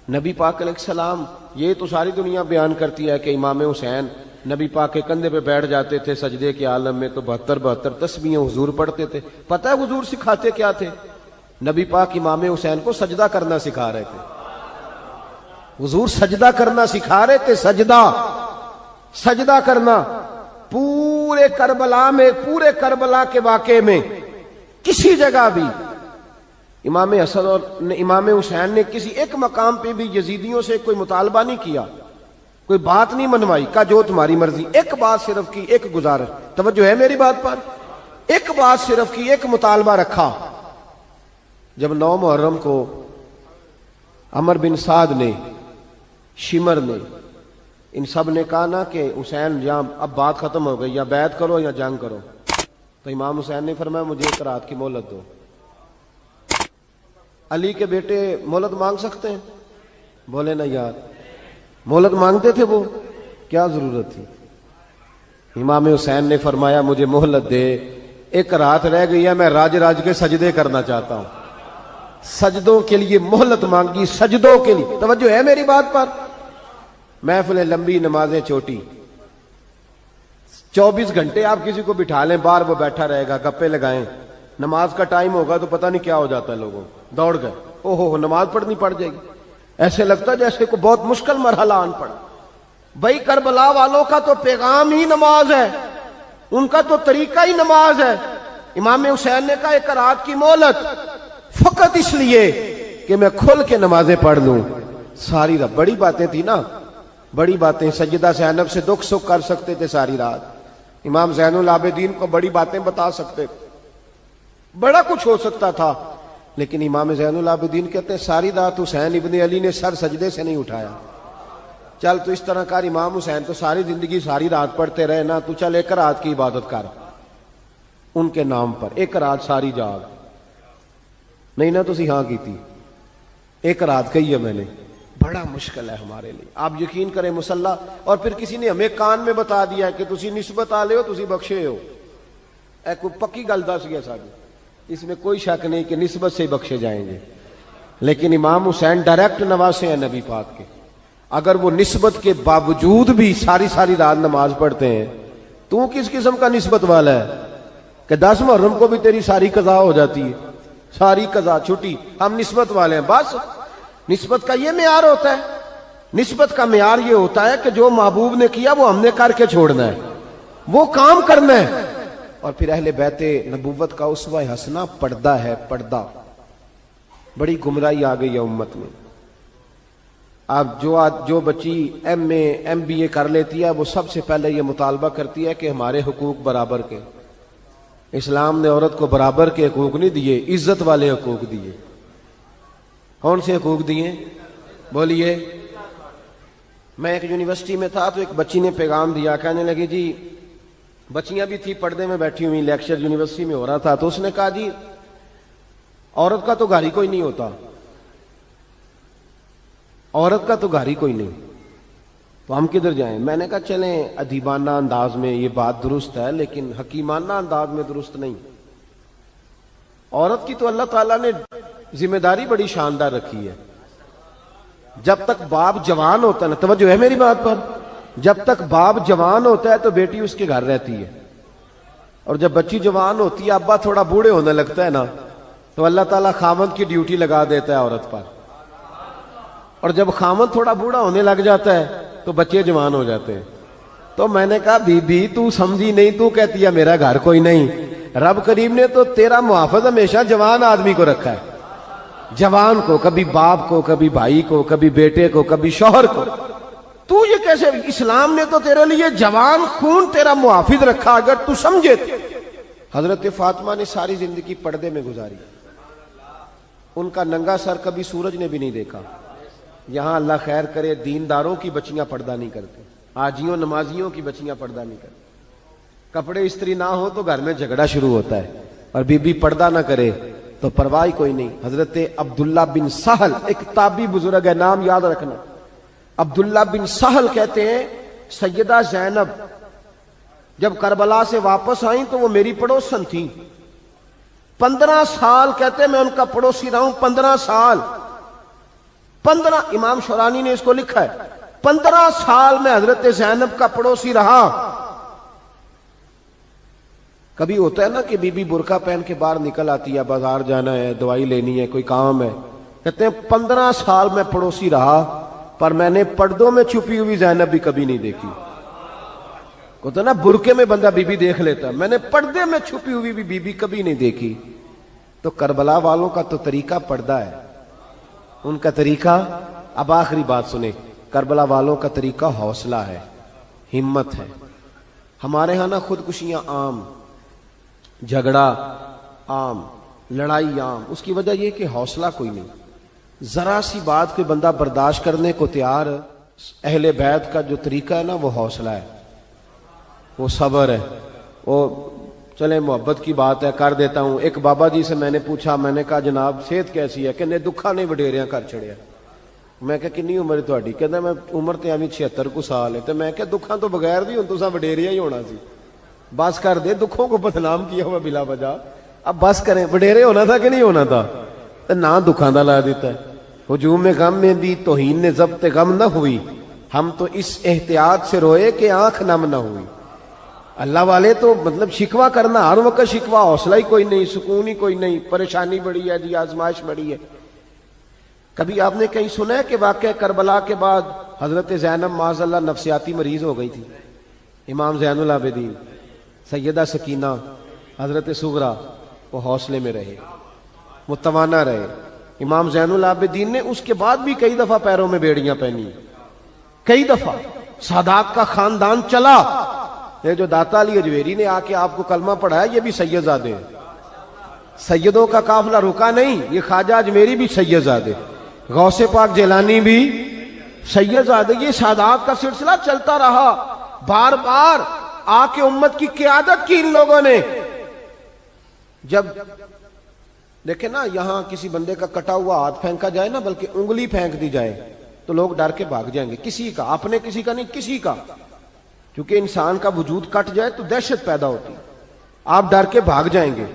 نبی پاک علیہ السلام، یہ تو ساری دنیا بیان کرتی ہے کہ امام حسین نبی پاک کے کندھے پہ بیٹھ جاتے تھے سجدے کے عالم میں تو 72 تسبیحیں حضور پڑھتے تھے۔ پتہ ہے حضور سکھاتے کیا تھے؟ نبی پاک امام حسین کو سجدہ کرنا سکھا رہے تھے۔ حضور سجدہ کرنا سکھا رہے تھے، سجدہ کرنا۔ پورے کربلا کے واقعے میں کسی جگہ بھی امام حسن اور امام حسین نے کسی ایک مقام پہ بھی یزیدیوں سے کوئی مطالبہ نہیں کیا، کوئی بات نہیں منوائی، کہا جو تمہاری مرضی۔ ایک بات صرف کی، ایک گزارش، توجہ ہے میری بات پر؟ ایک بات صرف کی، ایک مطالبہ رکھا۔ جب 9 محرم کو عمر بن سعد نے، شمر نے، ان سب نے کہا نا کہ حسین یا اب بات ختم ہو گئی، یا بیعت کرو یا جنگ کرو، تو امام حسین نے فرمایا مجھے ایک رات کی مہلت دو۔ علی کے بیٹے مہلت مانگ سکتے ہیں؟ بولے نا یار، مہلت مانگتے تھے وہ، کیا ضرورت تھی؟ امام حسین نے فرمایا مجھے مہلت دے، ایک رات رہ گئی ہے، میں راج کے سجدے کرنا چاہتا ہوں۔ سجدوں کے لیے مہلت مانگی، سجدوں کے لیے، توجہ ہے میری بات پر؟ محفلیں لمبی، نمازیں چھوٹی، 24 گھنٹے آپ کسی کو بٹھا لیں باہر، وہ بیٹھا رہے گا، گپے لگائیں، نماز کا ٹائم ہوگا تو پتہ نہیں کیا ہو جاتا ہے، لوگوں دوڑ گئے، اوہو نماز پڑھنی پڑ جائے گی، ایسے لگتا ہے جیسے کو بہت مشکل مرحلہ آن پڑا۔ بھائی کربلا والوں کا تو پیغام ہی نماز ہے، ان کا تو طریقہ ہی نماز ہے۔ امام حسین نے کہا ایک رات کی مہلت، فقط اس لیے کہ میں کھل کے نمازیں پڑھ لوں۔ ساری رات بڑی باتیں تھی نا، بڑی باتیں، سیدہ زینب سے دکھ سکھ کر سکتے تھے ساری رات، امام زین العابدین کو بڑی باتیں بتا سکتے تھے، بڑا کچھ ہو سکتا تھا، لیکن امام زین العابدین کہتے ہیں ساری رات حسین ابن علی نے سر سجدے سے نہیں اٹھایا۔ چل تو اس طرح کر، امام حسین تو ساری زندگی ساری رات پڑھتے رہے نا، تو چل ایک رات کی عبادت کر ان کے نام پر، ایک رات ساری جاگ نہیں نا، تسی ہاں کی تھی، ایک رات کہی ہے میں نے، بڑا مشکل ہے ہمارے لیے۔ آپ یقین کریں مسلح، اور پھر کسی نے ہمیں کان میں بتا دیا کہ تسی نسبت آ لے ہو، تسی بخشے ہو، اے کوئی پکی گل دس گیا ساری، اس میں کوئی شک نہیں کہ نسبت سے بخشے جائیں گے، لیکن امام حسین ڈائریکٹ نواسے ہیں نبی پاک کے۔ اگر وہ نسبت کے باوجود بھی ساری رات نماز پڑھتے ہیں، تو کس قسم کا نسبت والا ہے کہ 10 محرم کو بھی تیری ساری قضا ہو جاتی ہے، ساری قضا چھٹی، ہم نسبت والے ہیں۔ بس نسبت کا یہ معیار ہوتا ہے، نسبت کا معیار یہ ہوتا ہے کہ جو محبوب نے کیا وہ ہم نے کر کے چھوڑنا ہے، وہ کام کرنا ہے۔ اور پھر اہل بیت نبوت کا اسوہ حسنہ پردہ ہے، پردہ۔ بڑی گمراہی آ گئی ہے امت میں۔ اب جو بچی ایم بی اے کر لیتی ہے، وہ سب سے پہلے یہ مطالبہ کرتی ہے کہ ہمارے حقوق برابر کے۔ اسلام نے عورت کو برابر کے حقوق نہیں دیے، عزت والے حقوق دیے۔ کون سے حقوق دیے؟ بولیے۔ میں ایک یونیورسٹی میں تھا تو ایک بچی نے پیغام دیا، کہنے لگی جی، بچیاں بھی تھی پردے میں بیٹھی ہوئی، لیکچر یونیورسٹی میں ہو رہا تھا، تو اس نے کہا جی عورت کا تو گھر ہی کوئی نہیں ہوتا، عورت کا تو گھر ہی کوئی نہیں، تو ہم کدھر جائیں؟ میں نے کہا چلیں ادیبانہ انداز میں یہ بات درست ہے، لیکن حکیمانہ انداز میں درست نہیں۔ عورت کی تو اللہ تعالیٰ نے ذمہ داری بڑی شاندار رکھی ہے۔ جب تک باپ جوان ہوتا ہے نا، توجہ ہے میری بات پر، جب تک باپ جوان ہوتا ہے تو بیٹی اس کے گھر رہتی ہے، اور جب بچی جوان ہوتی ہے، ابا تھوڑا بوڑھے ہونے لگتا ہے نا، تو اللہ تعالیٰ خامند کی ڈیوٹی لگا دیتا ہے عورت پر، اور جب خامند تھوڑا بوڑھا ہونے لگ جاتا ہے تو بچے جوان ہو جاتے ہیں۔ تو میں نے کہا بی بی تو سمجھی نہیں، تو کہتی ہے میرا گھر کوئی نہیں، رب کریم نے تو تیرا محافظ ہمیشہ جوان آدمی کو رکھا ہے، جوان کو، کبھی باپ کو، کبھی بھائی کو، کبھی بیٹے کو، کبھی شوہر کو۔ تو یہ کیسے؟ اسلام نے تو تیرے لیے جوان خون تیرا محافظ رکھا، اگر تو سمجھے۔ حضرت فاطمہ نے ساری زندگی پردے میں گزاری، ان کا ننگا سر کبھی سورج نے بھی نہیں دیکھا۔ یہاں اللہ خیر کرے دینداروں کی بچیاں پردہ نہیں کرتے، حاجیوں نمازیوں کی بچیاں پردہ نہیں کرتے، کپڑے استری نہ ہو تو گھر میں جھگڑا شروع ہوتا ہے، اور بی بی پردہ نہ کرے تو پرواہ کوئی نہیں۔ حضرت عبداللہ بن سہل ایک تابعی بزرگ ہے، نام یاد رکھنا، عبداللہ بن سہل کہتے ہیں سیدہ زینب جب کربلا سے واپس آئیں تو وہ میری پڑوسن تھیں، 15 سال کہتے ہیں میں ان کا پڑوسی رہا ہوں، 15 سال 15 امام شورانی نے اس کو لکھا ہے 15 سال میں حضرت زینب کا پڑوسی رہا. کبھی ہوتا ہے نا کہ بی بی برقع پہن کے باہر نکل آتی ہے, بازار جانا ہے, دوائی لینی ہے, کوئی کام ہے, کہتے ہیں 15 سال میں پڑوسی رہا پر میں نے پردوں میں چھپی ہوئی زینب بھی کبھی نہیں دیکھی. ہوتا ہے نا برقعے میں بندہ بی بی دیکھ لیتا, میں نے پردے میں چھپی ہوئی بھی بی بی کبھی نہیں دیکھی. تو کربلا والوں کا تو طریقہ پردہ ہے, ان کا طریقہ, اب آخری بات سنیں, کربلا والوں کا طریقہ حوصلہ ہے, ہمت ہے. ہمارے ہاں نا خودکشیاں عام, جھگڑا عام, لڑائی عام. اس کی وجہ یہ کہ حوصلہ کوئی نہیں. ذرا سی بات کوئی بندہ برداشت کرنے کو تیار. اہل بیت کا جو طریقہ ہے نا وہ حوصلہ ہے, وہ صبر ہے. وہ چلے محبت کی بات ہے کر دیتا ہوں. ایک بابا جی سے میں نے پوچھا, میں نے کہا جناب صحت کیسی ہے؟ کہ دکھا نہیں وڈیریاں کر چھڑیا. میں کہا کنی عمر ہے تہاڈی؟ کہندا میں عمر تے ایویں 76 کو سال ہے. تے میں کہا دکھاں تو بغیر بھی ہن تساں وڈیریا ہی ہونا سی. بس کر دے, دکھوں کو بدنام کیا ہوا بلا وجہ. اب بس کریں, وڈیرے ہونا تھا کہ نہیں ہونا تھا؟ تے نہ دکھاں دا لا دیتا ہے. ہجوم غم میں بھی توہین نے ضبط غم نہ ہوئی, ہم تو اس احتیاط سے روئے کہ آنکھ نم نہ ہوئی. اللہ والے تو مطلب شکوہ کرنا ہر وقت شکوہ, حوصلہ ہی کوئی نہیں, سکون ہی کوئی نہیں, پریشانی بڑی ہے جی, آزمائش بڑی ہے. کبھی آپ نے کہیں سنا ہے کہ واقعہ کربلا کے بعد حضرت زینب معاذ اللہ نفسیاتی مریض ہو گئی تھی؟ امام زین العابدین, سیدہ سکینہ, حضرت صغرا, وہ حوصلے میں رہے, متوانا رہے. امام زین العابدین نے اس کے بعد بھی کئی دفعہ پیروں میں بیڑیاں پہنی, کئی دفعہ. سادات کا خاندان چلا. یہ جو داتا علی اجویری نے آ کے آپ کو کلمہ پڑھایا یہ بھی سید زادے ہیں. سیدوں کا قافلہ رکا نہیں, یہ خواجہ اجمیری بھی سید زادے, غوث پاک جیلانی بھی سید زادے. یہ سادات کا سلسلہ چلتا رہا. بار بار آ کے امت کی قیادت کی ان لوگوں نے. جب دیکھیں نا یہاں کسی بندے کا کٹا ہوا ہاتھ پھینکا جائے نا, بلکہ انگلی پھینک دی جائے تو لوگ ڈر کے بھاگ جائیں گے. کسی کا, اپنے کسی کا نہیں, کسی کا. کیونکہ انسان کا وجود کٹ جائے تو دہشت پیدا ہوتی, آپ ڈر کے بھاگ جائیں گے.